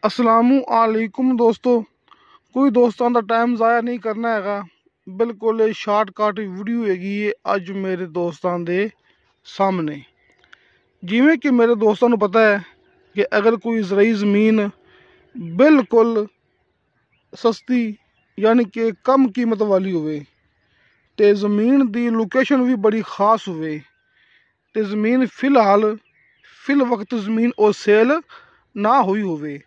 असलामुअलैकुम दोस्तों, कोई दोस्तों का टाइम ज़ाया नहीं करना हैगा। बिल्कुल शार्टकट वीडियो हैगी ये अज मेरे दोस्तों के सामने। जिमें कि मेरे दोस्तों को पता है कि अगर कोई ज़राई ज़मीन बिल्कुल सस्ती यानी कि कम कीमत वाली होवे ते ज़मीन की लोकेशन भी बड़ी खास होवे ते ज़मीन फिल वक्त ज़मीन और सेल ना हुई होवे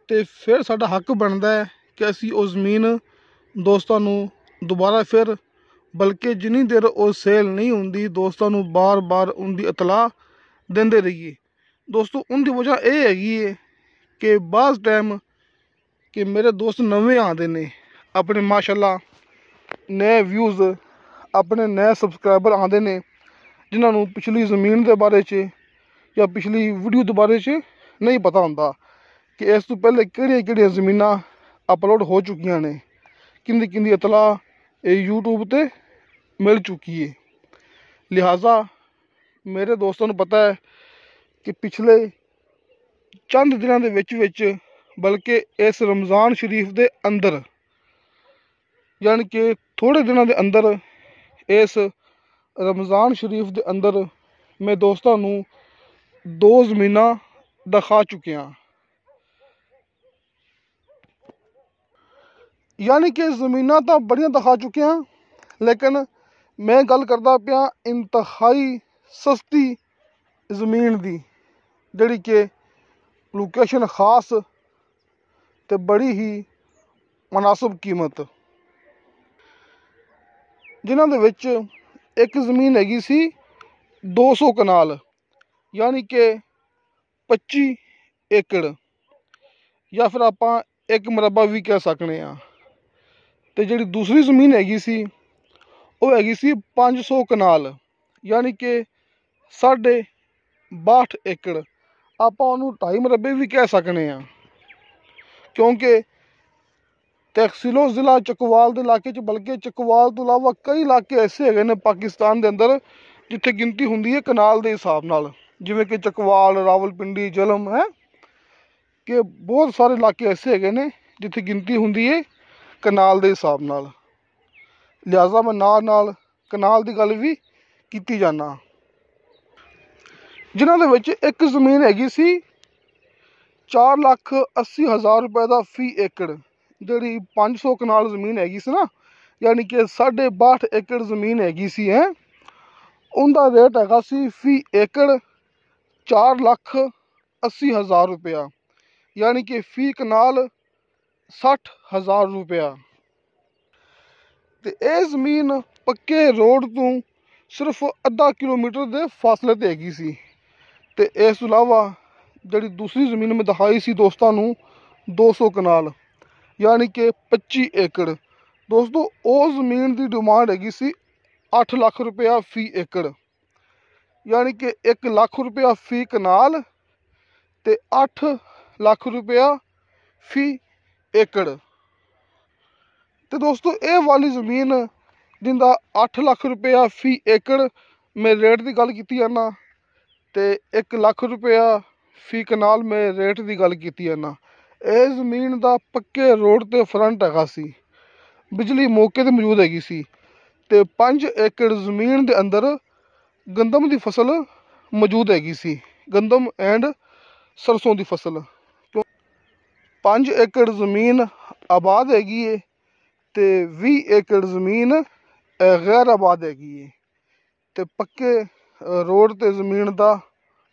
तो फिर साडा हक बनता है कि असी उस ज़मीन दोस्तों को दोबारा फिर बल्कि जिन्नी देर वो सेल नहीं होंदी दोस्तों को बार बार उनकी इतला देंदे रहिए। दोस्तों उनकी वजह यह हैगी है कि बाज़ टाइम कि मेरे दोस्त नवे आते ने अपने माशाल्लाह नए व्यूज़ अपने नए सबसक्राइबर आते ने जिन्होंने पिछली ज़मीन के बारे च या पिछली वीडियो के बारे च नहीं पता होंदा कि इस तो पहले केड़ियां ज़मीनां अपलोड हो चुकियां ने, किंदी इतला यूट्यूब ते मिल चुकी है। लिहाजा मेरे दोस्तों को पता है कि पिछले चंद दिनों के विच बल्कि इस रमज़ान शरीफ के अंदर यानी कि थोड़े दिनों के अंदर इस रमज़ान शरीफ के अंदर मैं दोस्तों को 2 ज़मीनां दिखा चुकिया। यानी कि ज़मीनां तो बड़ियां दिखा चुके हैं, लेकिन मैं गल करदा पिया इंतहाई सस्ती ज़मीन की जिहड़ी कि लोकेशन खास ते बड़ी ही मुनासिब कीमत, जिन्हां दे विच एक ज़मीन हैगी सी 200 कनाल यानी कि 25 एकड़ या फिर आपां एक मरबा भी कह सकने हाँ। तो जी दूसरी ज़मीन हैगी सी वो हैगी सी 500 कनाल यानी कि 62.5 एकड़ आपां उन्होंने 2.5 मरबे भी कह सकने हाँ, क्योंकि तहसीलो ज़िला चकवाल के इलाके बल्कि चकवाल तो इलावा कई इलाके ऐसे है ने पाकिस्तान के अंदर जिथे गिनती होंदी है कनाल के हिसाब नाल, जिवें कि चकवाल रावलपिंडी जलम है कि बहुत सारे इलाके ऐसे है ने जिथे गिनती होंदी है कनाल के हिसाब नाल। लिहाजा मैं नाल कनाल की गल भी की जाना। जिन्हां दे विच एक ज़मीन हैगी सी 4,80,000 रुपए का फी एकड़, जी 500 कनाल ज़मीन हैगी सी ना यानी कि 62.5 एकड़ ज़मीन हैगी सी है, उनका रेट हैगा सी फी एकड़ 4,80,000 रुपया यानी कि फी कनाल 60,000 रुपया। तो यह ज़मीन पक्के रोड तो सिर्फ अद्धा किलोमीटर के फासले पर हैगी सी। तो इस तो इलावा जी दूसरी ज़मीन में दिखाई सी दोस्तों को 200 कनाल यानी कि 25 एकड़। दोस्तों उस ज़मीन की डिमांड हैगी सी 8 लाख रुपया फी एकड़ यानी कि 1 लाख रुपया फी कनाल ते 8 लाख रुपया फी एकड़। तो दोस्तों ये वाली ज़मीन जिंदा 8 लाख रुपया फी एकड़ में रेट की गल की जाना तो 1 लाख रुपया फी कनाल में रेट की गल की जाना। यह ज़मीन का पक्के रोड ते फ्रंट हैगा सी, बिजली मौके ते मौजूद हैगी सी ते 5 एकड़ ज़मीन के अंदर गंदम की फसल मौजूद हैगी सी, गंदम एंड सरसों की फसल। 5 एकड़ ज़मीन आबाद हैगी है ते 20 एकड़ ज़मीन गैर आबाद हैगी है ते पक्के रोड ते ज़मीन का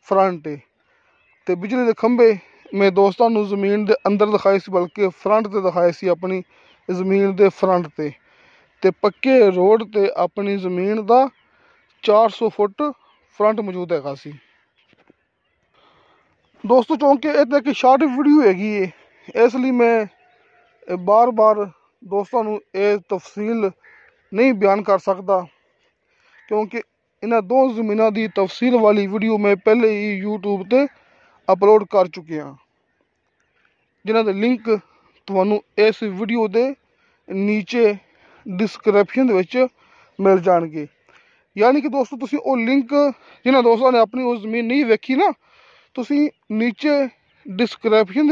फ्रंट है ते बिजली के खंभे मैं दोस्तों को ज़मीन के अंदर दिखाए सी बल्कि फ्रंट ते दिखाए सी अपनी ज़मीन के फ्रंट ते पक्के रोड ते अपनी ज़मीन का 400 फुट फ्रंट मौजूद हैगा सी। दोस्तों चूँकि ये एक शार्ट वीडियो हैगी है इसलिए मैं बार बार दोस्तों को यह तफसील नहीं बयान कर सकता, क्योंकि इन्होंने 2 ज़मीनों की तफसील वाली वीडियो मैं पहले ही यूट्यूब पर अपलोड कर चुके हैं, जिन्हों के लिंक तुहानू इस वीडियो के नीचे डिस्क्रिप्शन मिल जाएंगे। यानी कि दोस्तों तुसी वो लिंक जिन्होंने दोस्तों ने अपनी वो ज़मीन नहीं वेखी ना, तुसी नीचे डिस्क्रिप्शन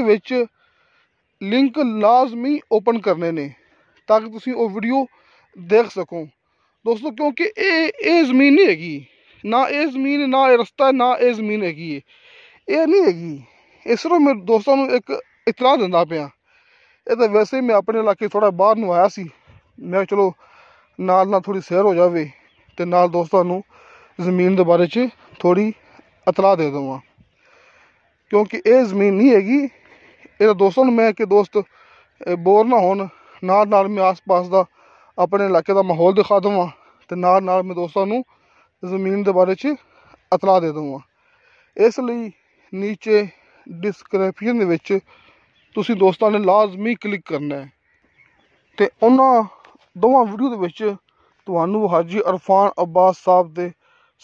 ਲਿੰਕ ਲਾਜ਼ਮੀ ਓਪਨ ਕਰਨੇ ਨੇ ਤਾਂ ਕਿ ਤੁਸੀਂ ਉਹ ਵੀਡੀਓ ਦੇਖ ਸਕੋ ਦੋਸਤੋ, ਕਿਉਂਕਿ ਇਹ ਜ਼ਮੀਨ ਨਹੀਂ ਹੈਗੀ, ਨਾ ਇਹ ਜ਼ਮੀਨ, ਨਾ ਇਹ ਰਸਤਾ, ਨਾ ਇਹ ਜ਼ਮੀਨ ਹੈਗੀ ਹੈ, ਇਹ ਨਹੀਂ ਹੈਗੀ। ਇਸ ਤਰ੍ਹਾਂ ਮੈਂ ਦੋਸਤਾਂ ਨੂੰ ਇੱਕ ਇਤਲਾਹ ਦਿੰਦਾ ਪਿਆ। ਇਹ ਤਾਂ ਵੈਸੇ ਹੀ ਮੈਂ ਆਪਣੇ ਇਲਾਕੇ ਥੋੜ੍ਹਾ ਬਾਹਰ ਨੂੰ ਆਇਆ ਸੀ, ਮੈਂ ਚਲੋ ਨਾਲ ਥੋੜ੍ਹੀ ਸੈਰ ਹੋ ਜਾਵੇ ਅਤੇ ਨਾਲ ਦੋਸਤਾਂ ਨੂੰ ਜ਼ਮੀਨ ਦੇ ਬਾਰੇ 'ਚ ਥੋੜ੍ਹੀ ਇਤਲਾਹ ਦੇ ਦੇਵਾਂ, ਕਿਉਂਕਿ ਇਹ ਜ਼ਮੀਨ ਨਹੀਂ ਹੈਗੀ। ਇਹਦਾ ਦੋਸਤਾਂ ਨੂੰ ਮੈਂ ਕਿ ਦੋਸਤ ਬੋਰ ਨਾ ਹੋਣ, ਨਾਲ ਮੈਂ ਆਸ ਪਾਸ ਦਾ ਆਪਣੇ ਇਲਾਕੇ ਦਾ ਮਾਹੌਲ ਦਿਖਾ ਦੇਵਾਂ ਅਤੇ ਨਾਲ ਮੈਂ ਦੋਸਤਾਂ ਨੂੰ ਜ਼ਮੀਨ ਦੇ ਬਾਰੇ 'ਚ ਇਤਲਾਹ ਦੇ ਦੇਵਾਂ। ਇਸ ਲਈ ਨੀਚੇ ਡਿਸਕ੍ਰਿਪਸ਼ਨ ਦੇ ਵਿੱਚ ਤੁਸੀਂ ਦੋਸਤਾਂ ਨੇ ਲਾਜ਼ਮੀ ਕਲਿੱਕ ਕਰਨਾ ਹੈ ਅਤੇ ਉਹਨਾਂ ਦੋਵਾਂ ਵੀਡੀਓ ਦੇ ਵਿੱਚ ਤੁਹਾਨੂੰ ਹਾਜੀ ਅਰਫਾਨ ਅਬਾਸ ਸਾਹਿਬ ਦੇ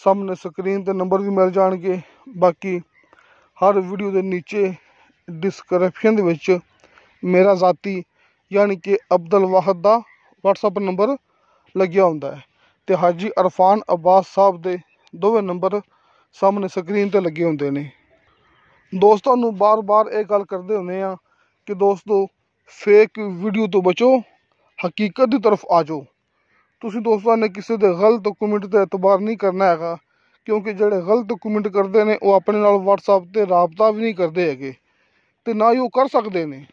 ਸਾਹਮਣੇ ਸਕਰੀਨ 'ਤੇ ਨੰਬਰ ਵੀ ਮਿਲ ਜਾਣਗੇ। ਬਾਕੀ ਹਰ ਵੀਡੀਓ ਦੇ ਨੀਚੇ ਡਿਸਕ੍ਰਿਪਸ਼ਨ ਦੇ ਵਿੱਚ ਮੇਰਾ ਜ਼ਾਤੀ ਯਾਨੀ ਕਿ ਅਬਦੁਲ ਵਾਹਦ ਦਾ WhatsApp ਨੰਬਰ ਲੱਗਿਆ ਹੁੰਦਾ ਹੈ ਅਤੇ ਹਾਜੀ ਅਰਫਾਨ ਅਬਾਸ ਸਾਹਿਬ ਦੇ ਦੋਵੇਂ ਨੰਬਰ ਸਾਹਮਣੇ ਸਕਰੀਨ 'ਤੇ ਲੱਗੇ ਹੁੰਦੇ ਨੇ। ਦੋਸਤਾਂ ਨੂੰ ਬਾਰ ਇਹ ਗੱਲ ਕਰਦੇ ਹੁੰਦੇ ਆ ਕਿ ਦੋਸਤੋ ਫੇਕ ਵੀਡੀਓ ਤੋਂ ਬਚੋ, ਹਕੀਕਤ ਦੀ ਤਰਫ ਆ ਜਾਓ। ਤੁਸੀਂ ਦੋਸਤਾਂ ਨੇ ਕਿਸੇ ਦੇ ਗਲਤ ਕਮੈਂਟ 'ਤੇ ਇਤਬਾਰ ਨਹੀਂ ਕਰਨਾ ਹੈਗਾ, ਕਿਉਂਕਿ ਜਿਹੜੇ ਗਲਤ ਕਮੈਂਟ ਕਰਦੇ ਨੇ ਉਹ ਆਪਣੇ ਨਾਲ WhatsApp 'ਤੇ ਰਾਬਤਾ ਵੀ ਨਹੀਂ ਕਰਦੇ ਹੈਗੇ ਅਤੇ ਨਾ ਹੀ ਉਹ ਕਰ ਸਕਦੇ ਨੇ।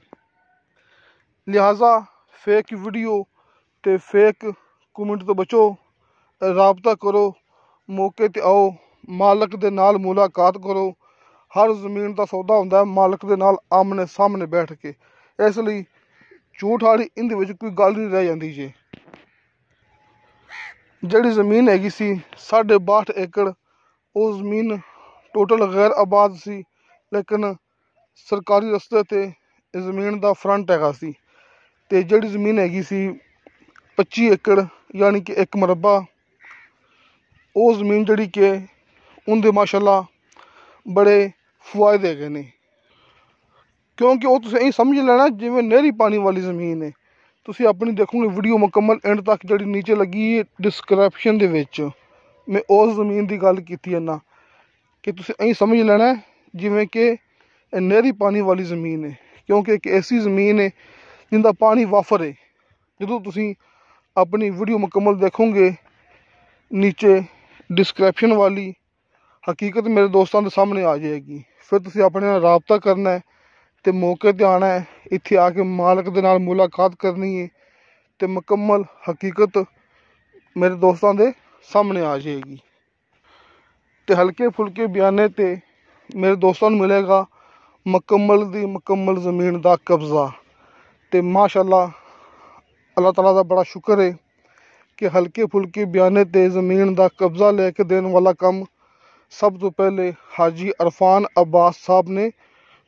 ਲਿਹਾਜ਼ਾ ਫੇਕ ਵੀਡੀਓ ਅਤੇ ਫੇਕ ਕਮੈਂਟ ਤੋਂ ਬਚੋ, ਰਾਬਤਾ ਕਰੋ, ਮੌਕੇ 'ਤੇ ਆਓ, ਮਾਲਕ ਦੇ ਨਾਲ ਮੁਲਾਕਾਤ ਕਰੋ। ਹਰ ਜ਼ਮੀਨ ਦਾ ਸੌਦਾ ਹੁੰਦਾ ਹੈ ਮਾਲਕ ਦੇ ਨਾਲ ਆਮਣੇ ਸਾਹਮਣੇ ਬੈਠ ਕੇ, ਇਸ ਲਈ ਝੂਠ ਵਾਲੀ ਇਹਦੇ ਵਿੱਚ ਕੋਈ ਗੱਲ ਨਹੀਂ ਰਹਿ ਜਾਂਦੀ ਜੇ। ਜਿਹੜੀ ਜ਼ਮੀਨ ਹੈਗੀ ਸੀ 62 ਏਕੜ, ਉਹ ਜ਼ਮੀਨ ਟੋਟਲ ਗੈਰ ਆਬਾਦ ਸੀ, ਲੇਕਿਨ ਸਰਕਾਰੀ ਰਸਤੇ 'ਤੇ ਜ਼ਮੀਨ ਦਾ ਫਰੰਟ ਹੈਗਾ ਸੀ। ਅਤੇ ਜਿਹੜੀ ਜ਼ਮੀਨ ਹੈਗੀ ਸੀ 25 ਏਕੜ ਯਾਨੀ ਕਿ 1 ਮਰਬਾ, ਉਹ ਜ਼ਮੀਨ ਜਿਹੜੀ ਕਿ ਉਹਦੇ ਮਾਸ਼ਾਅੱਲਾ ਬੜੇ ਫਵਾਇਦੇ ਹੈਗੇ ਨੇ, ਕਿਉਂਕਿ ਉਹ ਤੁਸੀਂ ਇਹ ਸਮਝ ਲੈਣਾ ਜਿਵੇਂ ਨਹਿਰੀ ਪਾਣੀ ਵਾਲੀ ਜ਼ਮੀਨ ਹੈ। ਤੁਸੀਂ ਆਪਣੀ ਦੇਖੋਗੇ ਵੀਡੀਓ ਮੁਕੰਮਲ ਐਂਡ ਤੱਕ, ਜਿਹੜੀ ਨੀਚੇ ਲੱਗੀ ਹੈ ਡਿਸਕ੍ਰਿਪਸ਼ਨ ਦੇ ਵਿੱਚ, ਮੈਂ ਉਸ ਜ਼ਮੀਨ ਦੀ ਗੱਲ ਕੀਤੀ ਹੈ ਨਾ ਕਿ ਤੁਸੀਂ ਇਹ ਸਮਝ ਲੈਣਾ ਜਿਵੇਂ ਕਿ ਇਹ ਨਹਿਰੀ ਪਾਣੀ ਵਾਲੀ ਜ਼ਮੀਨ ਹੈ, ਕਿਉਂਕਿ ਇੱਕ ਐਸੀ ਜ਼ਮੀਨ ਹੈ ਜਿਹਦਾ ਪਾਣੀ ਵਾਫਰ ਹੈ। ਜਦੋਂ ਤੁਸੀਂ ਆਪਣੀ ਵੀਡੀਓ ਮੁਕੰਮਲ ਦੇਖੋਗੇ ਨੀਚੇ ਡਿਸਕ੍ਰਿਪਸ਼ਨ ਵਾਲੀ ਹਕੀਕਤ ਮੇਰੇ ਦੋਸਤਾਂ ਦੇ ਸਾਹਮਣੇ ਆ ਜਾਏਗੀ। ਫਿਰ ਤੁਸੀਂ ਆਪਣੇ ਨਾਲ ਰਾਬਤਾ ਕਰਨਾ ਹੈ ਅਤੇ ਮੌਕੇ 'ਤੇ ਆਉਣਾ ਹੈ, ਇੱਥੇ ਆ ਕੇ ਮਾਲਕ ਦੇ ਨਾਲ ਮੁਲਾਕਾਤ ਕਰਨੀ ਹੈ ਅਤੇ ਮੁਕੰਮਲ ਹਕੀਕਤ ਮੇਰੇ ਦੋਸਤਾਂ ਦੇ ਸਾਹਮਣੇ ਆ ਜਾਏਗੀ। ਅਤੇ ਹਲਕੇ ਫੁਲਕੇ ਬਿਆਨੇ 'ਤੇ ਮੇਰੇ ਦੋਸਤਾਂ ਨੂੰ ਮਿਲੇਗਾ ਮੁਕੰਮਲ ਦੀ ਮੁਕੰਮਲ ਜ਼ਮੀਨ ਦਾ ਕਬਜ਼ਾ। ਅਤੇ ਮਾਸ਼ਾਅੱਲਾ ਅੱਲਾਹ ਤਾਲਾ ਦਾ ਬੜਾ ਸ਼ੁਕਰ ਹੈ ਕਿ ਹਲਕੇ ਫੁਲਕੇ ਬਿਆਨੇ 'ਤੇ ਜ਼ਮੀਨ ਦਾ ਕਬਜ਼ਾ ਲੈ ਕੇ ਦੇਣ ਵਾਲਾ ਕੰਮ ਸਭ ਤੋਂ ਪਹਿਲੇ ਹਾਜੀ ਅਰਫਾਨ ਅਬਾਸ ਸਾਹਿਬ ਨੇ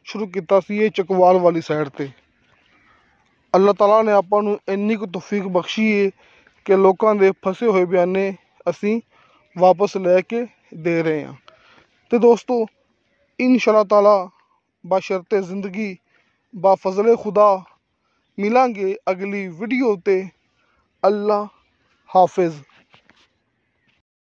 ਸ਼ੁਰੂ ਕੀਤਾ ਸੀ, ਇਹ ਚਕਵਾਲ ਵਾਲੀ ਸਾਈਡ 'ਤੇ। ਅੱਲਾਹ ਤਾਲਾ ਨੇ ਆਪਾਂ ਨੂੰ ਇੰਨੀ ਕੁ ਤੌਫੀਕ ਬਖਸ਼ੀ ਹੈ ਕਿ ਲੋਕਾਂ ਦੇ ਫਸੇ ਹੋਏ ਬਿਆਨੇ ਅਸੀਂ ਵਾਪਸ ਲੈ ਕੇ ਦੇ ਰਹੇ ਹਾਂ। ਅਤੇ ਦੋਸਤੋ ਇੰਸ਼ਾ ਅੱਲਾਹ ਤਾਲਾ ਬਸ਼ਰਤੇ ਜ਼ਿੰਦਗੀ ਬਾ ਫਜ਼ਲ ਖੁਦਾ ਮਿਲਾਂਗੇ ਅਗਲੀ ਵੀਡੀਓ 'ਤੇ। ਅੱਲਾ ਹਾਫਿਜ਼।